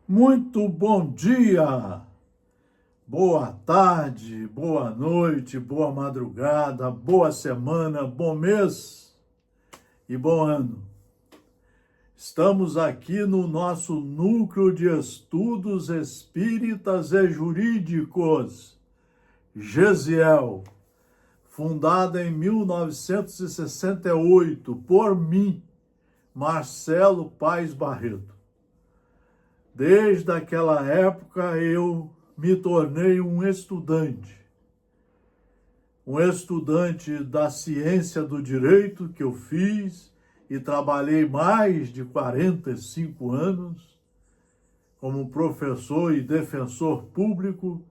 Muito bom dia, boa tarde, boa noite, boa madrugada, boa semana, bom mês e bom ano. Estamos aqui no nosso Núcleo de Estudos Espíritas e Jurídicos, GESIEL, fundada em 1968 por mim, Marcelo Paes Barreto. Desde aquela época eu me tornei um estudante da ciência do direito que eu fiz e trabalhei mais de 45 anos como professor e defensor público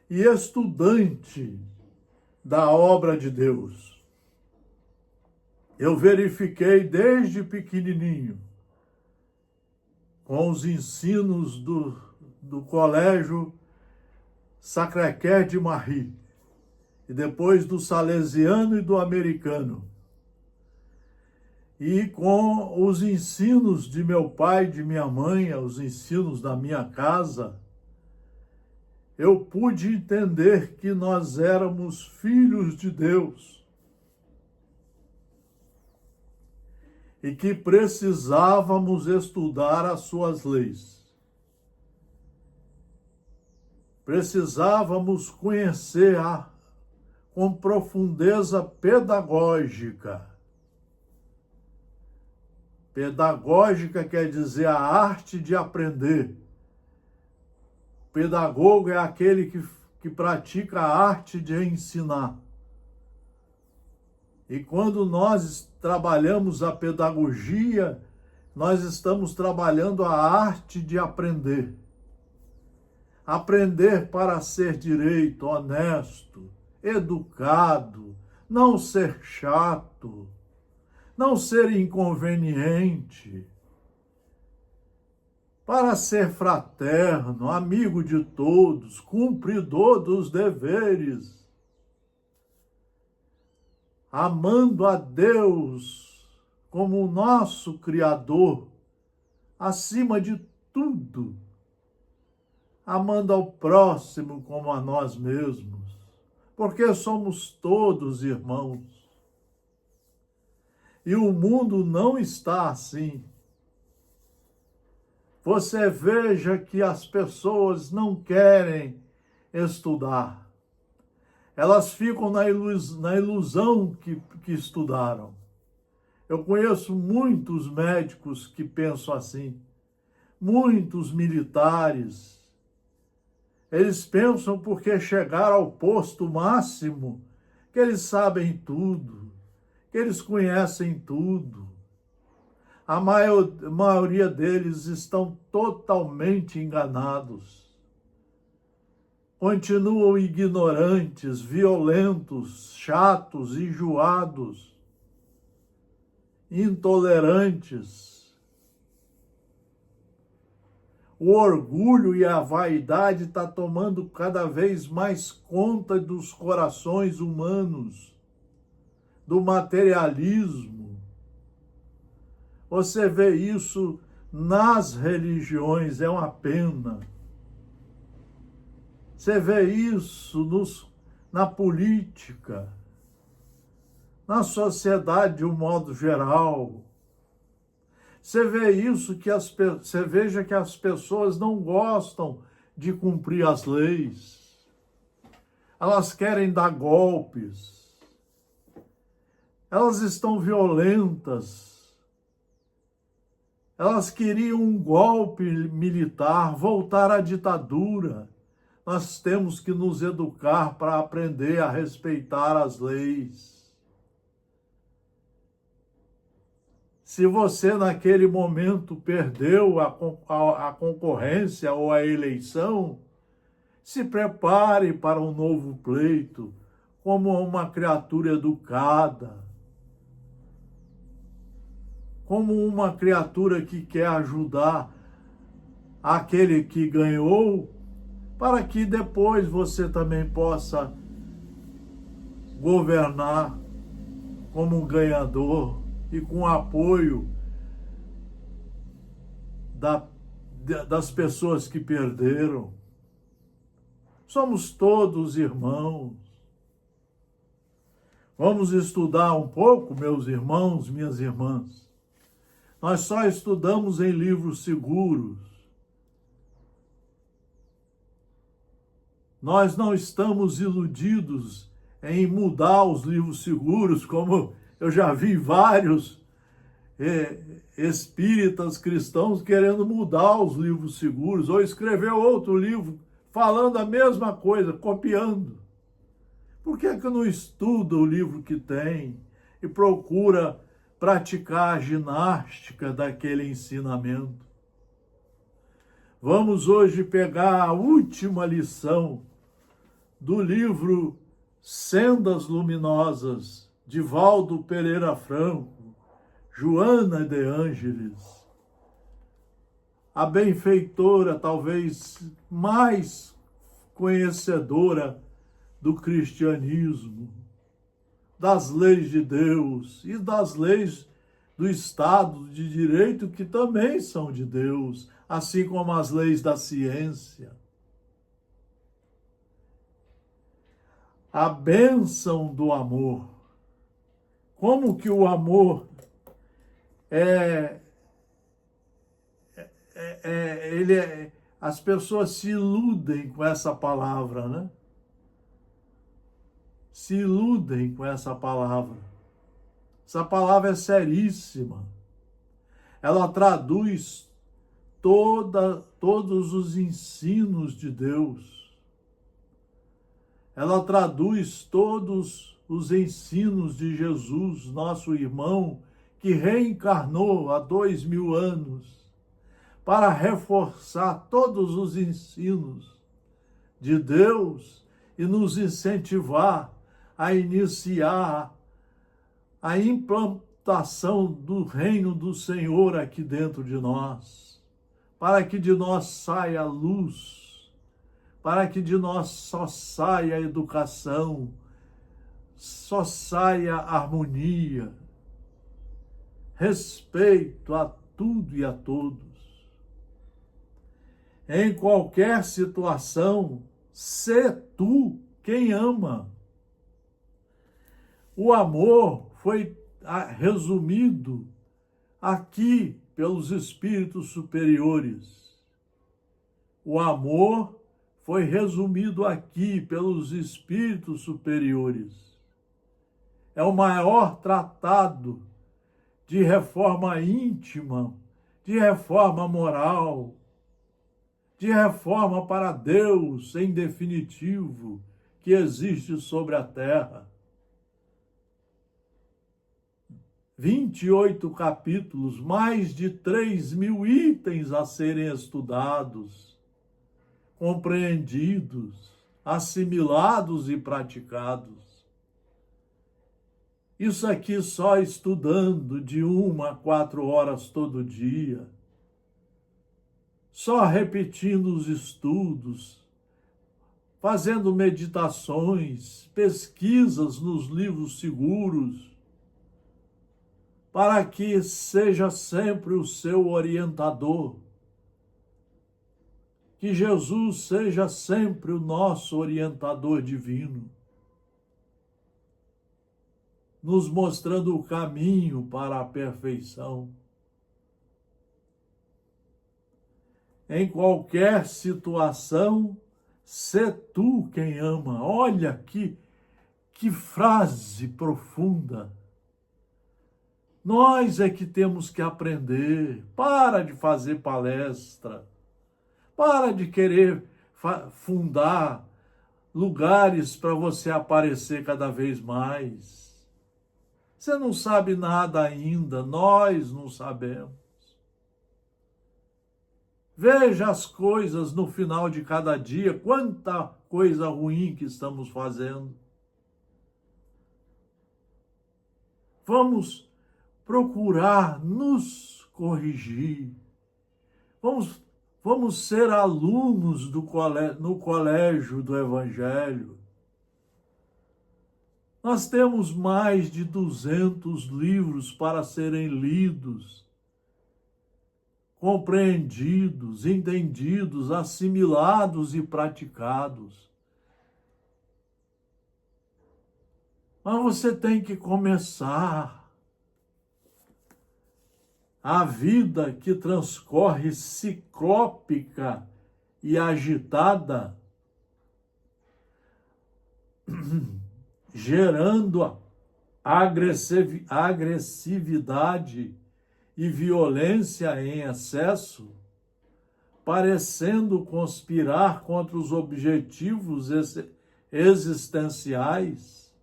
e estudante da obra de Deus. Eu verifiquei desde pequenininho com os ensinos do Colégio Sacré-Cœur de Marie, e depois do Salesiano e do Americano, e com os ensinos de meu pai e de minha mãe, os ensinos da minha casa, eu pude entender que nós éramos filhos de Deus e que precisávamos estudar as suas leis. Precisávamos conhecer com profundeza pedagógica. Pedagógica quer dizer a arte de aprender. Pedagogo é aquele que pratica a arte de ensinar. E quando nós trabalhamos a pedagogia, nós estamos trabalhando a arte de aprender. Aprender para ser direito, honesto, educado, não ser chato, não ser inconveniente, para ser fraterno, amigo de todos, cumpridor dos deveres, amando a Deus como o nosso Criador, acima de tudo, amando ao próximo como a nós mesmos, porque somos todos irmãos. E o mundo não está assim. Você veja que as pessoas não querem estudar. Elas ficam na ilusão que estudaram. Eu conheço muitos médicos que pensam assim, muitos militares. Eles pensam porque chegaram ao posto máximo, que eles sabem tudo, que eles conhecem tudo. A maioria deles estão totalmente enganados. Continuam ignorantes, violentos, chatos, enjoados, intolerantes. O orgulho e a vaidade estão tomando cada vez mais conta dos corações humanos, do materialismo. Você vê isso nas religiões, é uma pena. Você vê isso na política, na sociedade de um modo geral. Você vê isso, você veja que as pessoas não gostam de cumprir as leis. Elas querem dar golpes. Elas estão violentas. Elas queriam um golpe militar, voltar à ditadura. Nós temos que nos educar para aprender a respeitar as leis. Se você naquele momento perdeu a concorrência ou a eleição, se prepare para um novo pleito, como uma criatura educada, como uma criatura que quer ajudar aquele que ganhou, para que depois você também possa governar como um ganhador e com apoio das pessoas que perderam. Somos todos irmãos. Vamos estudar um pouco, meus irmãos, minhas irmãs. Nós só estudamos em livros seguros. Nós não estamos iludidos em mudar os livros seguros, como eu já vi vários espíritas cristãos querendo mudar os livros seguros, ou escrever outro livro falando a mesma coisa, copiando. Por que não estuda o livro que tem e procura praticar a ginástica daquele ensinamento? Vamos hoje pegar a última lição do livro Sendas Luminosas, de Valdo Pereira Franco, Joana de Ângeles, a benfeitora, talvez mais conhecedora do cristianismo, das leis de Deus e das leis do Estado de Direito, que também são de Deus, assim como as leis da ciência. A bênção do amor. Como que o amor as pessoas se iludem com essa palavra, né? Se iludem com essa palavra. Essa palavra é seríssima. Ela traduz todos os ensinos de Deus. Ela traduz todos os ensinos de Jesus, nosso irmão, que reencarnou há 2000 anos, para reforçar todos os ensinos de Deus e nos incentivar a iniciar a implantação do reino do Senhor aqui dentro de nós, para que de nós saia a luz, para que de nós só saia a educação, só saia a harmonia, respeito a tudo e a todos. Em qualquer situação, sê tu quem ama. O amor foi resumido aqui pelos espíritos superiores. O amor foi resumido aqui pelos espíritos superiores. É o maior tratado de reforma íntima, de reforma moral, de reforma para Deus, em definitivo, que existe sobre a terra. 28 capítulos, mais de 3.000 itens a serem estudados, compreendidos, assimilados e praticados. Isso aqui só estudando de 1 a 4 horas todo dia, só repetindo os estudos, fazendo meditações, pesquisas nos livros seguros, para que seja sempre o seu orientador, que Jesus seja sempre o nosso orientador divino, nos mostrando o caminho para a perfeição. Em qualquer situação, sê tu quem ama. Olha que frase profunda. Nós é que temos que aprender. Para de fazer palestra. Para de querer fundar lugares para você aparecer cada vez mais. Você não sabe nada ainda, nós não sabemos. Veja as coisas no final de cada dia, quanta coisa ruim que estamos fazendo. Vamos procurar nos corrigir. Vamos ser alunos no colégio do Evangelho. Nós temos mais de 200 livros para serem lidos, compreendidos, entendidos, assimilados e praticados. Mas você tem que começar. A vida que transcorre ciclópica e agitada, gerando agressividade e violência em excesso, parecendo conspirar contra os objetivos existenciais,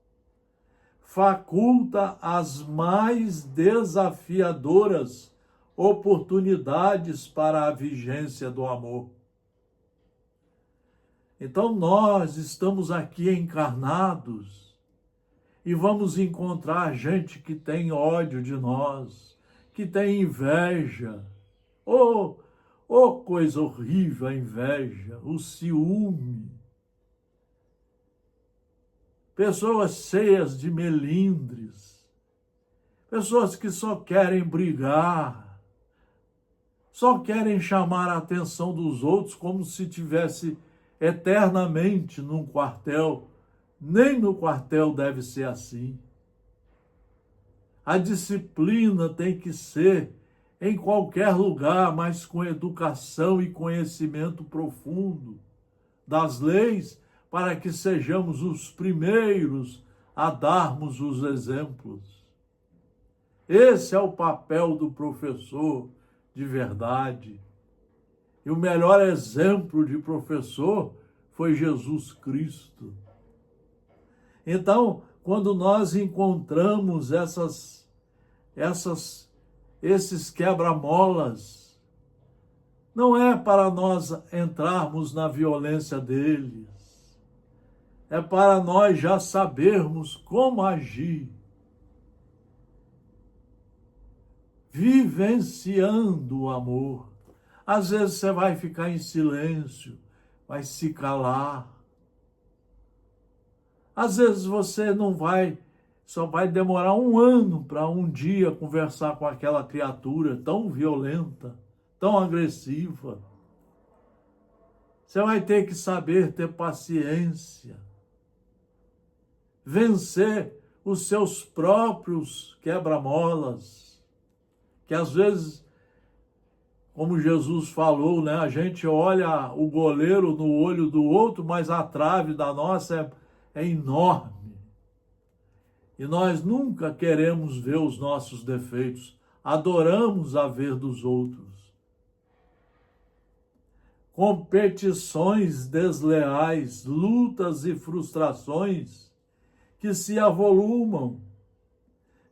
faculta as mais desafiadoras oportunidades para a vigência do amor. Então nós estamos aqui encarnados e vamos encontrar gente que tem ódio de nós, que tem inveja. Oh, coisa horrível a inveja, o ciúme. Pessoas cheias de melindres, pessoas que só querem brigar, só querem chamar a atenção dos outros como se tivesse eternamente num quartel. Nem no quartel deve ser assim. A disciplina tem que ser em qualquer lugar, mas com educação e conhecimento profundo das leis, para que sejamos os primeiros a darmos os exemplos. Esse é o papel do professor de verdade. E o melhor exemplo de professor foi Jesus Cristo. Então, quando nós encontramos esses quebra-molas, não é para nós entrarmos na violência deles, é para nós já sabermos como agir, vivenciando o amor. Às vezes você vai ficar em silêncio, vai se calar. Às vezes você não vai, só vai demorar 1 ano para um dia conversar com aquela criatura tão violenta, tão agressiva. Você vai ter que saber ter paciência, vencer os seus próprios quebra-molas, que às vezes, como Jesus falou, né, a gente olha o goleiro no olho do outro, mas a trave da nossa é enorme. E nós nunca queremos ver os nossos defeitos, adoramos a ver dos outros. Competições desleais, lutas e frustrações que se avolumam,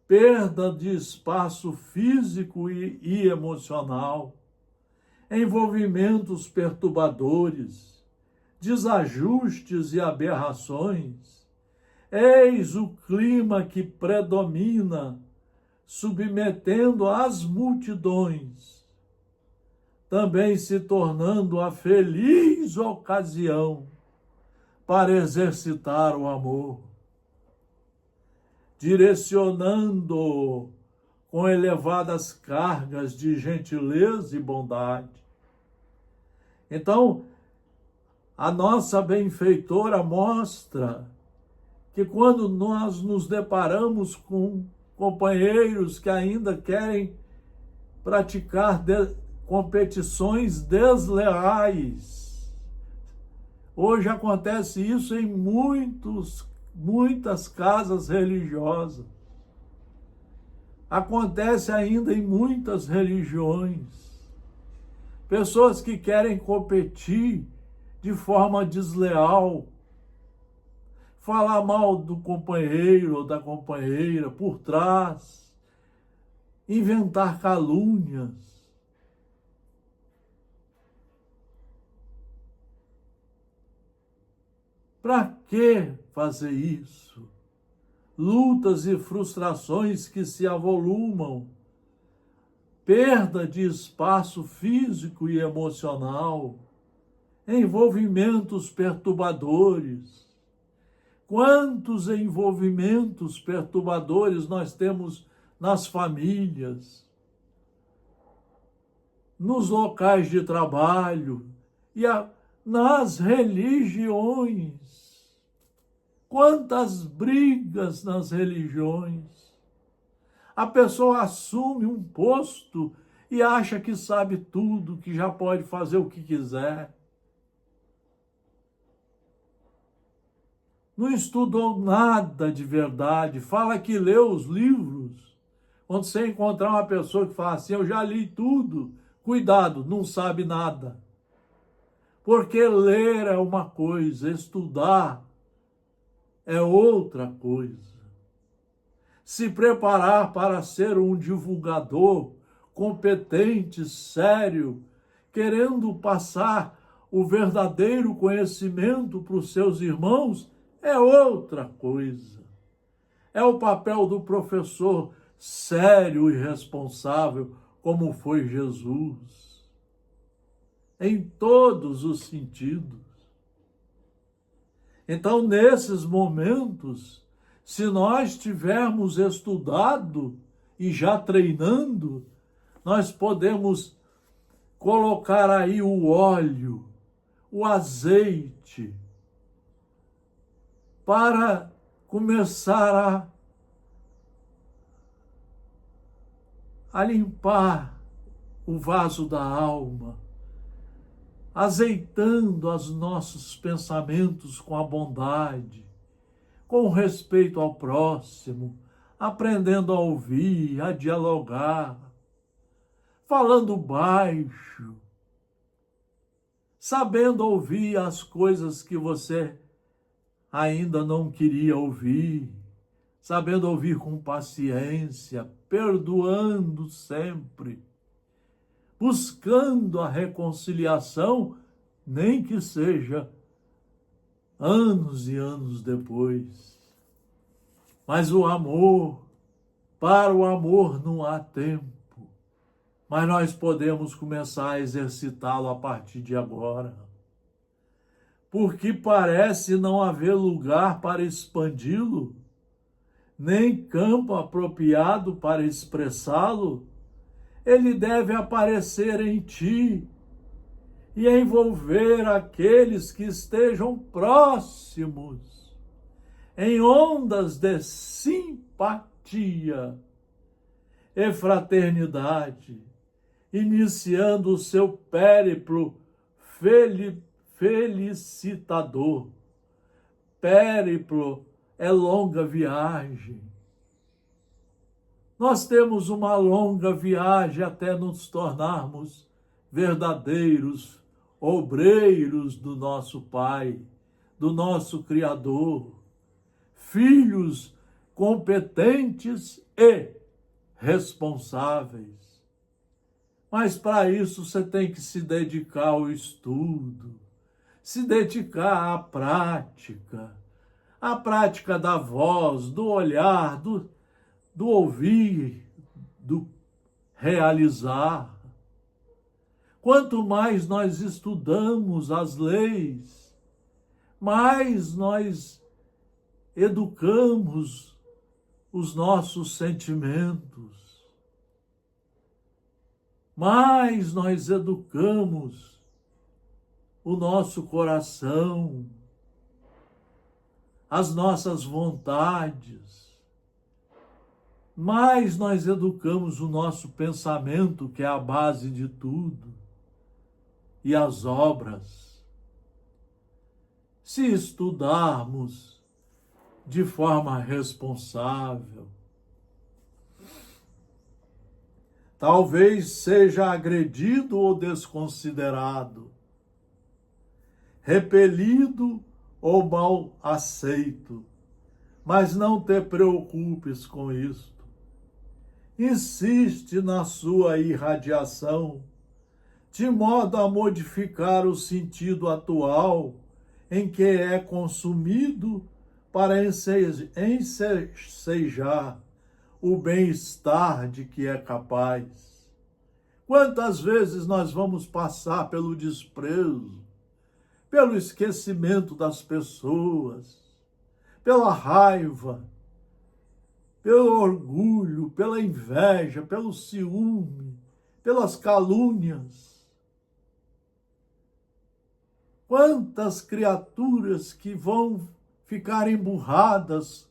perda de espaço físico e emocional, envolvimentos perturbadores, desajustes e aberrações. Eis o clima que predomina, submetendo as multidões, também se tornando a feliz ocasião para exercitar o amor, direcionando com elevadas cargas de gentileza e bondade. Então, a nossa benfeitora mostra que quando nós nos deparamos com companheiros que ainda querem praticar competições desleais, hoje acontece isso em muitas casas religiosas. Acontece ainda em muitas religiões. Pessoas que querem competir de forma desleal, falar mal do companheiro ou da companheira por trás, inventar calúnias. Para que fazer isso? Lutas e frustrações que se avolumam, perda de espaço físico e emocional, envolvimentos perturbadores. Quantos envolvimentos perturbadores nós temos nas famílias? nos locais de trabalho e nas religiões. Quantas brigas nas religiões. A pessoa assume um posto e acha que sabe tudo, que já pode fazer o que quiser. Não estudou nada de verdade, fala que leu os livros. Quando você encontrar uma pessoa que fala assim, eu já li tudo, cuidado, não sabe nada. Porque ler é uma coisa, estudar é outra coisa. Se preparar para ser um divulgador competente, sério, querendo passar o verdadeiro conhecimento para os seus irmãos, é outra coisa. É o papel do professor sério e responsável, como foi Jesus, em todos os sentidos. Então, nesses momentos, se nós tivermos estudado e já treinando, nós podemos colocar aí o óleo, o azeite, para começar a limpar o vaso da alma, azeitando os nossos pensamentos com a bondade, com respeito ao próximo, aprendendo a ouvir, a dialogar, falando baixo, sabendo ouvir as coisas que você ainda não queria ouvir, sabendo ouvir com paciência, perdoando sempre, buscando a reconciliação, nem que seja anos e anos depois. Mas o amor, para o amor não há tempo, mas nós podemos começar a exercitá-lo a partir de agora. Porque parece não haver lugar para expandi-lo, nem campo apropriado para expressá-lo, ele deve aparecer em ti e envolver aqueles que estejam próximos, em ondas de simpatia e fraternidade, iniciando o seu périplo felicitador. Périplo é longa viagem. Nós temos uma longa viagem até nos tornarmos verdadeiros obreiros do nosso Pai, do nosso Criador, filhos competentes e responsáveis. Mas para isso você tem que se dedicar ao estudo, se dedicar à prática da voz, do olhar, do ouvir, do realizar. Quanto mais nós estudamos as leis, mais nós educamos os nossos sentimentos, mais nós educamos o nosso coração, as nossas vontades, mais nós educamos o nosso pensamento, que é a base de tudo, e as obras. Se estudarmos de forma responsável, talvez seja agredido ou desconsiderado, repelido ou mal aceito, mas não te preocupes com isto. Insiste na sua irradiação, de modo a modificar o sentido atual em que é consumido para ensejar o bem-estar de que é capaz. Quantas vezes nós vamos passar pelo desprezo, pelo esquecimento das pessoas, pela raiva, pelo orgulho, pela inveja, pelo ciúme, pelas calúnias. Quantas criaturas que vão ficar emburradas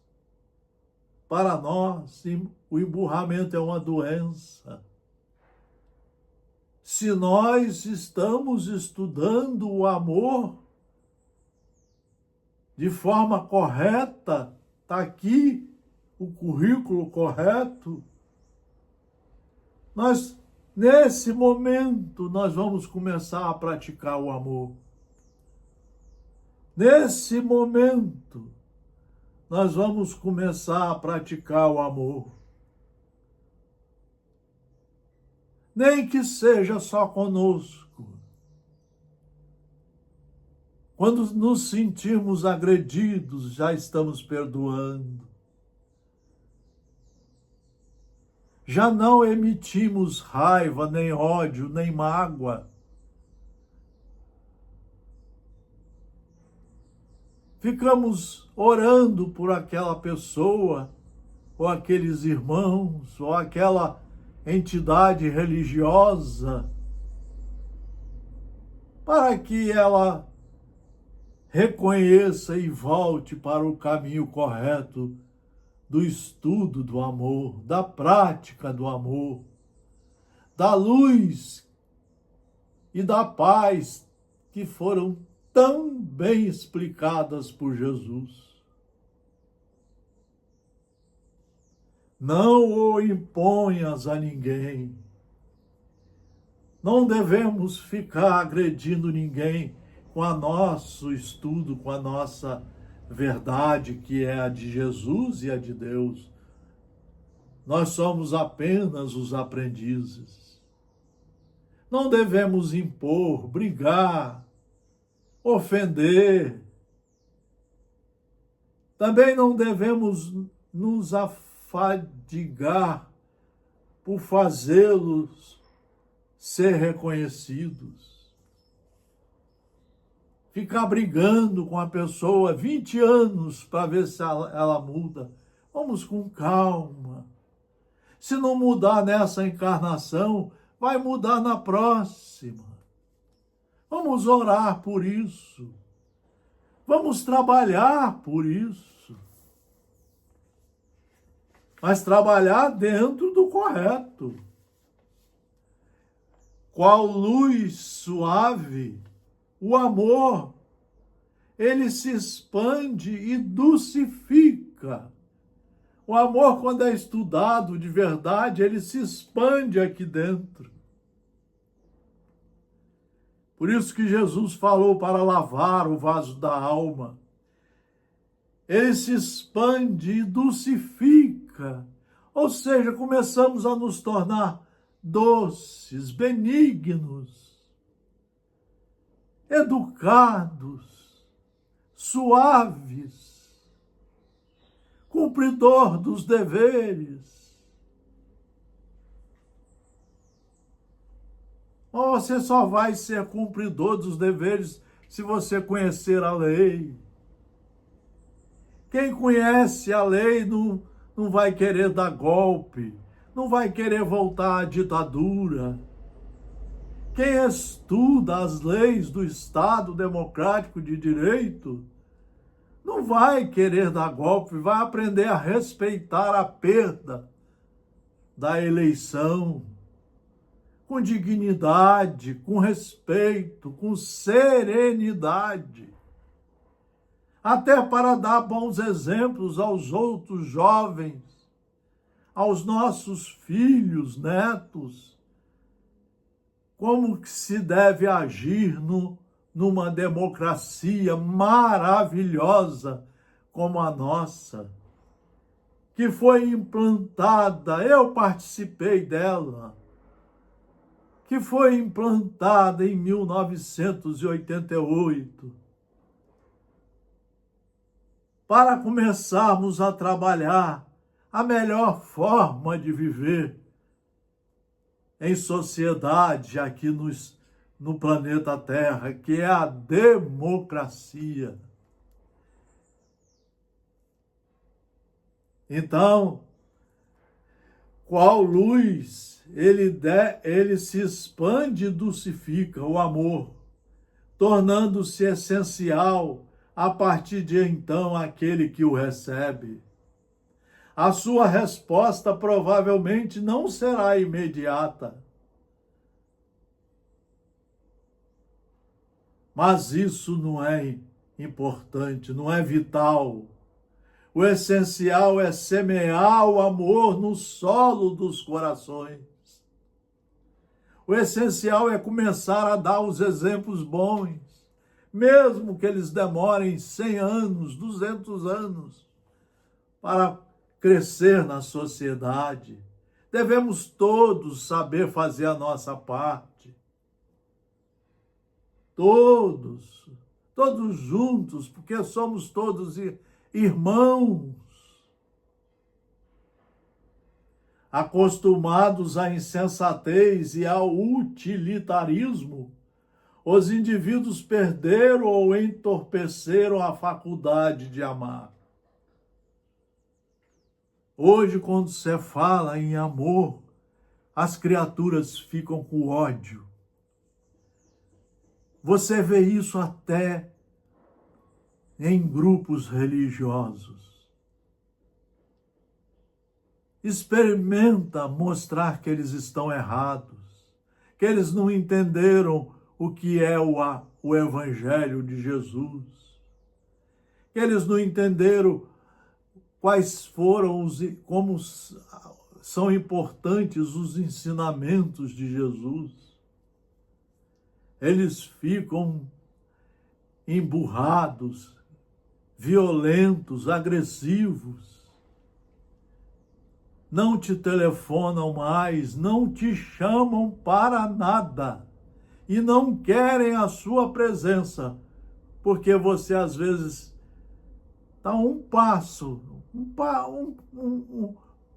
para nós. O emburramento é uma doença. Se nós estamos estudando o amor de forma correta, está aqui o currículo correto, nesse momento, nós vamos começar a praticar o amor. Nesse momento, nós vamos começar a praticar o amor. Nem que seja só conosco. Quando nos sentirmos agredidos, já estamos perdoando. Já não emitimos raiva, nem ódio, nem mágoa. Ficamos orando por aquela pessoa, ou aqueles irmãos, ou aquela entidade religiosa, para que ela reconheça e volte para o caminho correto do estudo do amor, da prática do amor, da luz e da paz que foram tão bem explicadas por Jesus. Não o imponhas a ninguém. Não devemos ficar agredindo ninguém com o nosso estudo, com a nossa verdade, que é a de Jesus e a de Deus. Nós somos apenas os aprendizes. Não devemos impor, brigar, ofender. Também não devemos nos afadigar por fazê-los ser reconhecidos. Ficar brigando com a pessoa 20 anos para ver se ela muda. Vamos com calma. Se não mudar nessa encarnação, vai mudar na próxima. Vamos orar por isso. Vamos trabalhar por isso. Mas trabalhar dentro do correto. Qual luz suave, o amor, ele se expande e dulcifica. O amor, quando é estudado de verdade, ele se expande aqui dentro. Por isso que Jesus falou para lavar o vaso da alma. Ele se expande e dulcifica. Ou seja, começamos a nos tornar doces, benignos, educados, suaves, cumpridor dos deveres. Mas você só vai ser cumpridor dos deveres se você conhecer a lei. Quem conhece a lei não vai querer dar golpe, não vai querer voltar à ditadura. Quem estuda as leis do Estado Democrático de Direito não vai querer dar golpe, vai aprender a respeitar a perda da eleição, com dignidade, com respeito, com serenidade, até para dar bons exemplos aos outros jovens, aos nossos filhos, netos, como que se deve agir numa democracia maravilhosa como a nossa, que foi implantada, eu participei dela, que foi implantada em 1988, para começarmos a trabalhar a melhor forma de viver em sociedade aqui no planeta Terra, que é a democracia. Então, qual luz ele se expande e dulcifica o amor, tornando-se essencial a partir de então aquele que o recebe. A sua resposta provavelmente não será imediata, mas isso não é importante, não é vital. O essencial é semear o amor no solo dos corações. O essencial é começar a dar os exemplos bons, mesmo que eles demorem 100 anos, 200 anos, para crescer na sociedade. Devemos todos saber fazer a nossa parte. Todos juntos, porque somos todos irmãos. Acostumados à insensatez e ao utilitarismo, os indivíduos perderam ou entorpeceram a faculdade de amar. Hoje, quando se fala em amor, as criaturas ficam com ódio. Você vê isso até em grupos religiosos. Experimenta mostrar que eles estão errados, que eles não entenderam o que é o Evangelho de Jesus, que eles não entenderam quais foram como são importantes os ensinamentos de Jesus. Eles ficam emburrados, violentos, agressivos. Não te telefonam mais, não te chamam para nada e não querem a sua presença, porque você às vezes está um passo,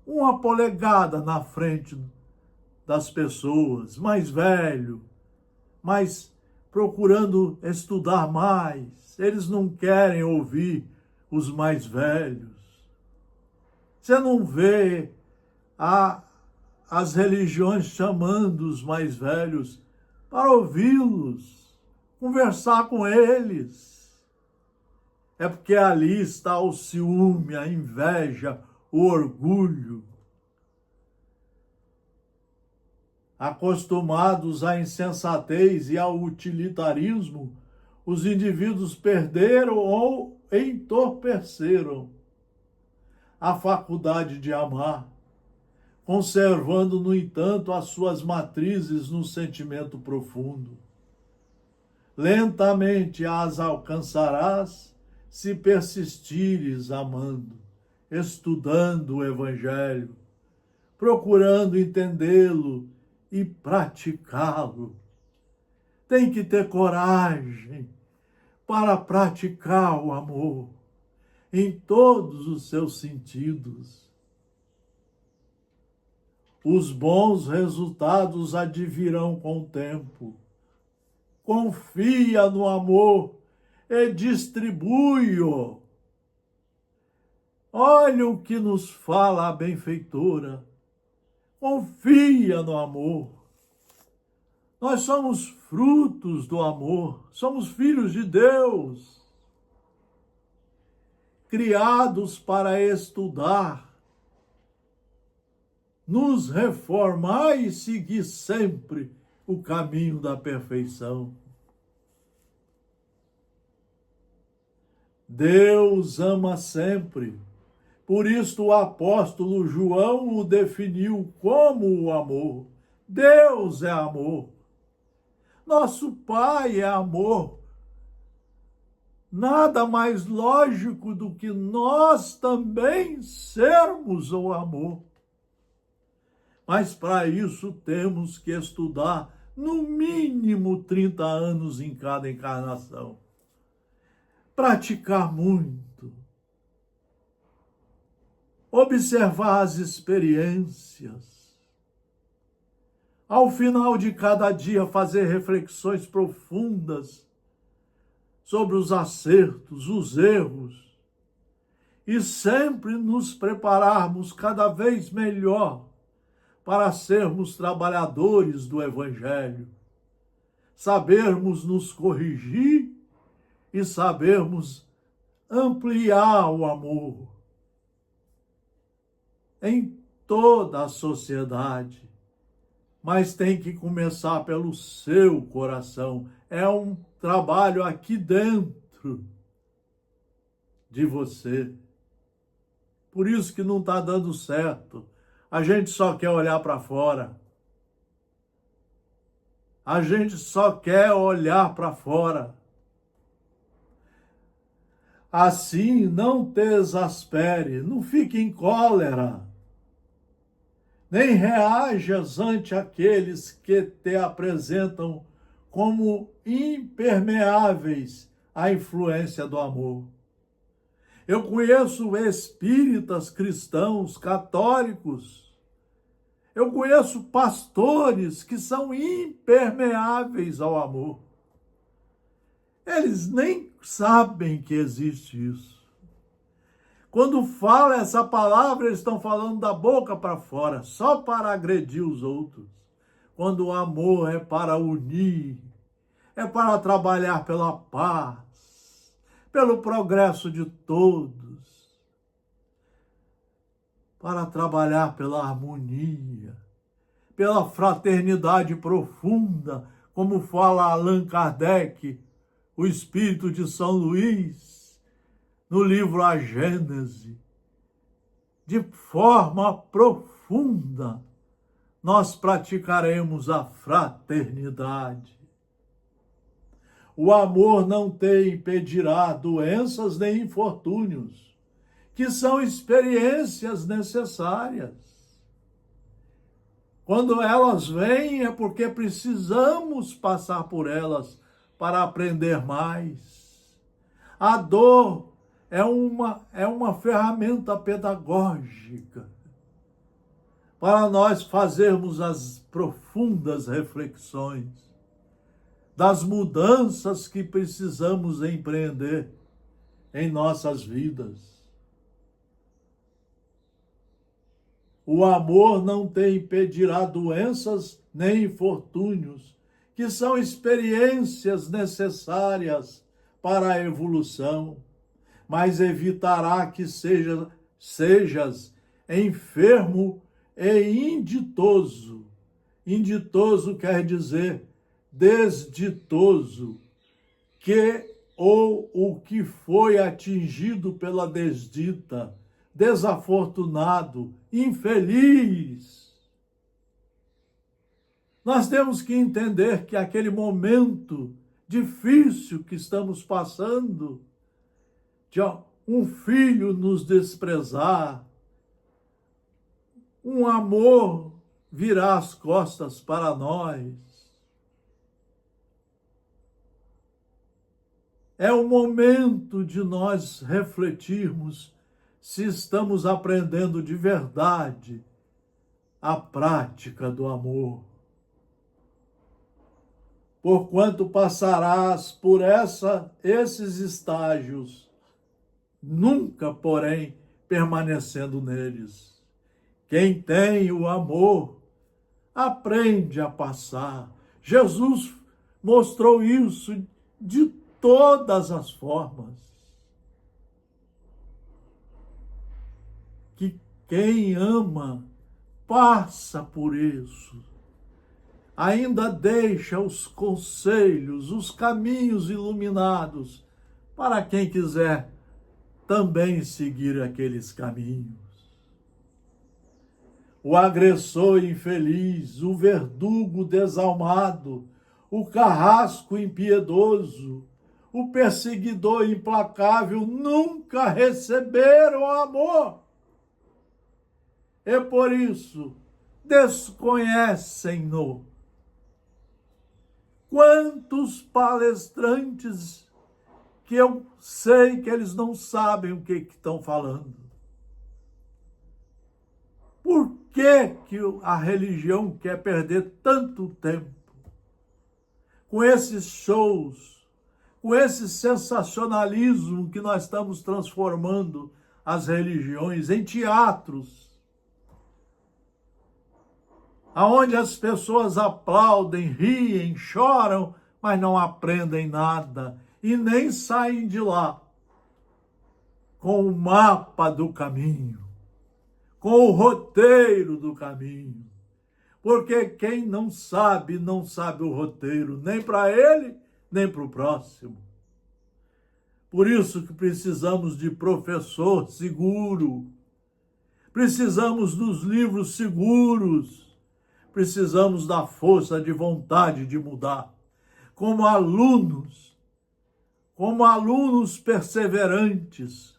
uma polegada na frente das pessoas, mais velho, mas procurando estudar mais. Eles não querem ouvir os mais velhos. Você não vê as religiões chamando os mais velhos para ouvi-los, conversar com eles. É porque ali está o ciúme, a inveja, o orgulho. Acostumados à insensatez e ao utilitarismo, os indivíduos perderam ou entorpeceram a faculdade de amar, conservando, no entanto, as suas matrizes no sentimento profundo. Lentamente as alcançarás se persistires amando, estudando o Evangelho, procurando entendê-lo e praticá-lo. Tem que ter coragem para praticar o amor em todos os seus sentidos. Os bons resultados advirão com o tempo. Confia no amor e distribui-o. Olha o que nos fala a benfeitora. Confia no amor. Nós somos frutos do amor, somos filhos de Deus, criados para estudar, nos reformar e seguir sempre o caminho da perfeição. Deus ama sempre. Por isso o apóstolo João o definiu como o amor. Deus é amor. Nosso Pai é amor. Nada mais lógico do que nós também sermos o amor. Mas para isso temos que estudar no mínimo 30 anos em cada encarnação. Praticar muito. Observar as experiências. Ao final de cada dia, fazer reflexões profundas sobre os acertos, os erros, e sempre nos prepararmos cada vez melhor para sermos trabalhadores do Evangelho, sabermos nos corrigir e sabermos ampliar o amor em toda a sociedade. Mas tem que começar pelo seu coração. É um trabalho aqui dentro de você. Por isso que não está dando certo. A gente só quer olhar para fora. A gente só quer olhar para fora. Assim, não te exaspere, não fique em cólera, nem reajas ante aqueles que te apresentam como impermeáveis à influência do amor. Eu conheço espíritas cristãos, católicos, eu conheço pastores que são impermeáveis ao amor. Eles nem sabem que existe isso. Quando fala essa palavra, eles estão falando da boca para fora, só para agredir os outros. Quando o amor é para unir, é para trabalhar pela paz, pelo progresso de todos, para trabalhar pela harmonia, pela fraternidade profunda, como fala Allan Kardec, o Espírito de São Luís, no livro A Gênese. De forma profunda, nós praticaremos a fraternidade. O amor não te impedirá doenças nem infortúnios, que são experiências necessárias. Quando elas vêm, é porque precisamos passar por elas para aprender mais. A dor é uma ferramenta pedagógica para nós fazermos as profundas reflexões das mudanças que precisamos empreender em nossas vidas. O amor não te impedirá doenças nem infortúnios, que são experiências necessárias para a evolução, mas evitará que sejas enfermo e inditoso. Inditoso quer dizer desditoso, ou o que foi atingido pela desdita, desafortunado, infeliz. Nós temos que entender que aquele momento difícil que estamos passando, de um filho nos desprezar, um amor virar as costas para nós, é o momento de nós refletirmos se estamos aprendendo de verdade a prática do amor. Porquanto passarás por esses estágios, nunca, porém, permanecendo neles. Quem tem o amor, aprende a passar. Jesus mostrou isso de todas as formas. Que quem ama passa por isso. Ainda deixa os conselhos, os caminhos iluminados para quem quiser também seguir aqueles caminhos. O agressor infeliz, o verdugo desalmado, o carrasco impiedoso, o perseguidor implacável nunca receberam amor. E por isso desconhecem-no. Quantos palestrantes que eu sei que eles não sabem o que estão falando. Por que a religião quer perder tanto tempo com esses shows, com esse sensacionalismo que nós estamos transformando as religiões em teatros? aonde as pessoas aplaudem, riem, choram, mas não aprendem nada e nem saem de lá com o mapa do caminho, com o roteiro do caminho. Porque quem não sabe o roteiro, nem para ele, nem para o próximo. Por isso que precisamos de professor seguro, precisamos dos livros seguros, precisamos da força de vontade de mudar, como alunos perseverantes,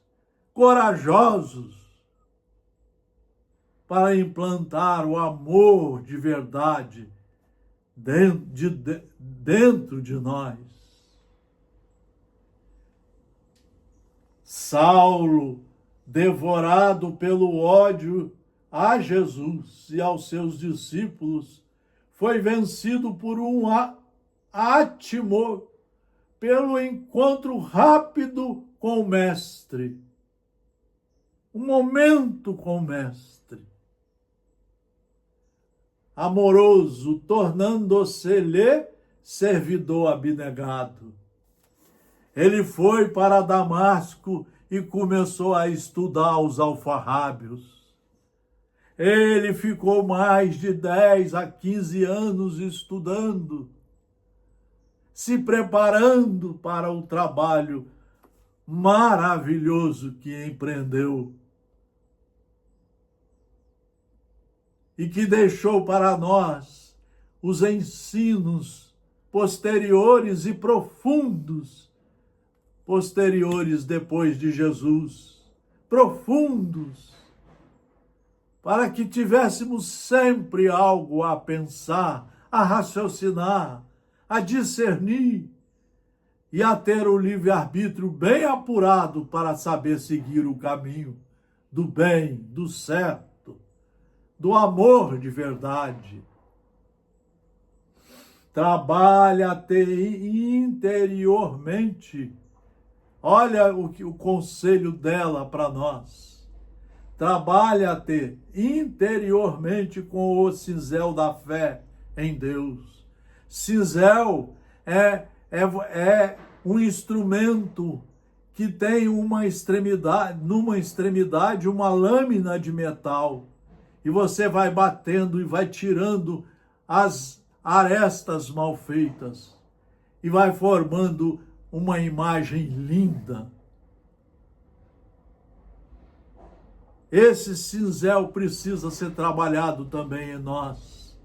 corajosos, para implantar o amor de verdade dentro de nós. Saulo, devorado pelo ódio a Jesus e aos seus discípulos, foi vencido por um átimo, pelo encontro rápido com o Mestre. Um momento com o Mestre. Amoroso, tornando-se-lhe servidor abnegado. Ele foi para Damasco e começou a estudar os alfarrábios. Ele ficou mais de 10 a 15 anos estudando, se preparando para o trabalho maravilhoso que empreendeu e que deixou para nós os ensinos posteriores e profundos, posteriores depois de Jesus, profundos, para que tivéssemos sempre algo a pensar, a raciocinar, a discernir e a ter o livre-arbítrio bem apurado para saber seguir o caminho do bem, do certo, do amor de verdade. Trabalha-te interiormente. Olha o conselho dela para nós. Trabalha-te interiormente com o cinzel da fé em Deus. Cinzel é um instrumento que tem numa extremidade uma lâmina de metal. E você vai batendo e vai tirando as arestas mal feitas e vai formando uma imagem linda. Esse cinzel precisa ser trabalhado também em nós.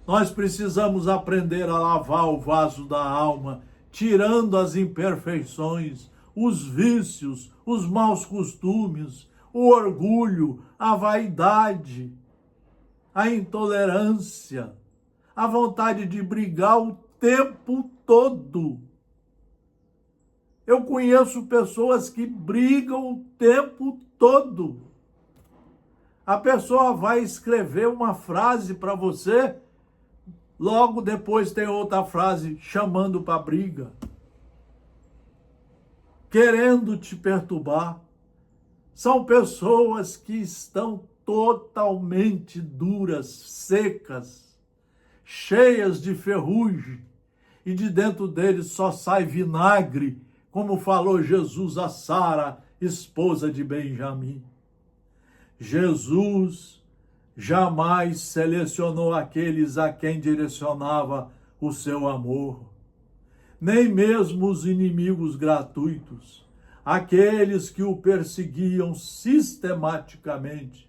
Nós precisamos aprender a lavar o vaso da alma, tirando as imperfeições, os vícios, os maus costumes, o orgulho, a vaidade, a intolerância, a vontade de brigar o tempo todo. Eu conheço pessoas que brigam o tempo todo. A pessoa vai escrever uma frase para você, logo depois tem outra frase chamando para briga, querendo te perturbar. São pessoas que estão totalmente duras, secas, cheias de ferrugem, e de dentro deles só sai vinagre, como falou Jesus a Sara, esposa de Benjamim. Jesus jamais selecionou aqueles a quem direcionava o seu amor, nem mesmo os inimigos gratuitos, aqueles que o perseguiam sistematicamente,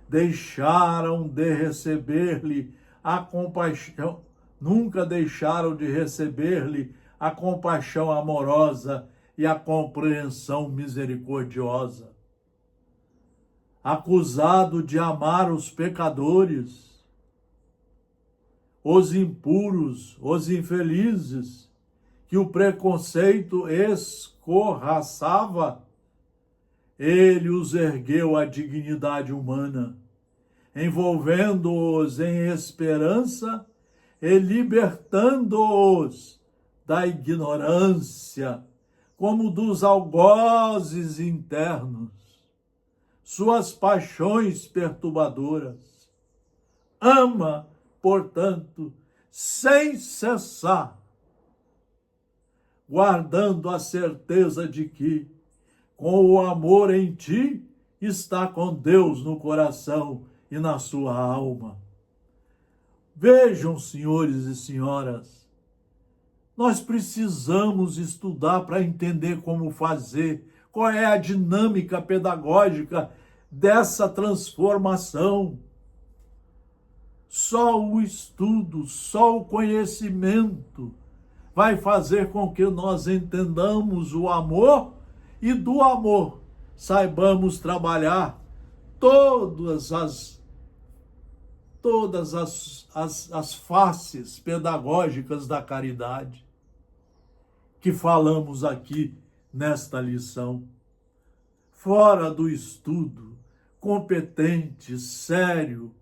deixaram de receber-lhe a compaixão, nunca deixaram de receber-lhe a compaixão amorosa e a compreensão misericordiosa. Acusado de amar os pecadores, os impuros, os infelizes, que o preconceito escorraçava, ele os ergueu à dignidade humana, envolvendo-os em esperança e libertando-os da ignorância, como dos algozes internos, suas paixões perturbadoras. Ama, portanto, sem cessar, guardando a certeza de que, com o amor em ti, está com Deus no coração e na sua alma. Vejam, senhores e senhoras, nós precisamos estudar para entender como fazer, qual é a dinâmica pedagógica dessa transformação. Só o estudo, só o conhecimento vai fazer com que nós entendamos o amor e do amor saibamos trabalhar todas as faces pedagógicas da caridade que falamos aqui nesta lição. Fora do estudo competente, sério,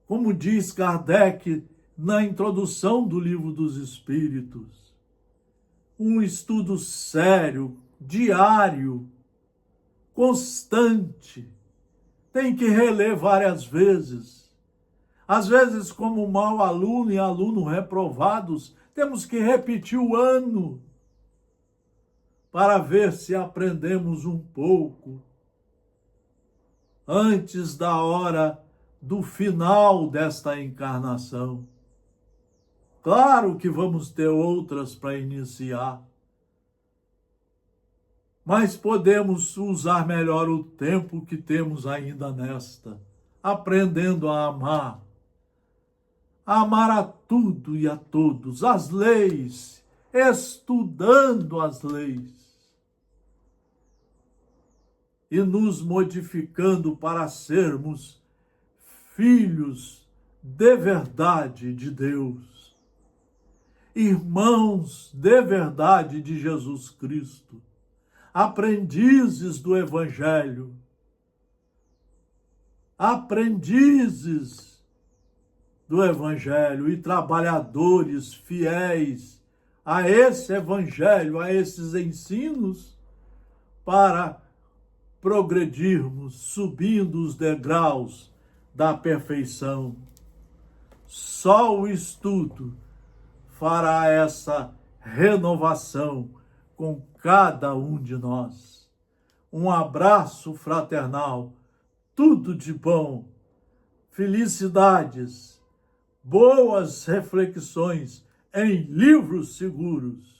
como diz Kardec na introdução do Livro dos Espíritos, um estudo sério, diário, constante, tem que reler várias vezes. Às vezes, como mau aluno e aluno reprovados, temos que repetir o ano para ver se aprendemos um pouco antes da hora do final desta encarnação. Claro que vamos ter outras para iniciar, mas podemos usar melhor o tempo que temos ainda nesta, aprendendo a amar a tudo e a todos, as leis, estudando as leis e nos modificando para sermos filhos de verdade de Deus, irmãos de verdade de Jesus Cristo, aprendizes do Evangelho, aprendizes do Evangelho e trabalhadores fiéis a esse Evangelho, a esses ensinos, para progredirmos, subindo os degraus da perfeição. Só o estudo fará essa renovação com cada um de nós. Um abraço fraternal, tudo de bom, felicidades, boas reflexões em livros seguros.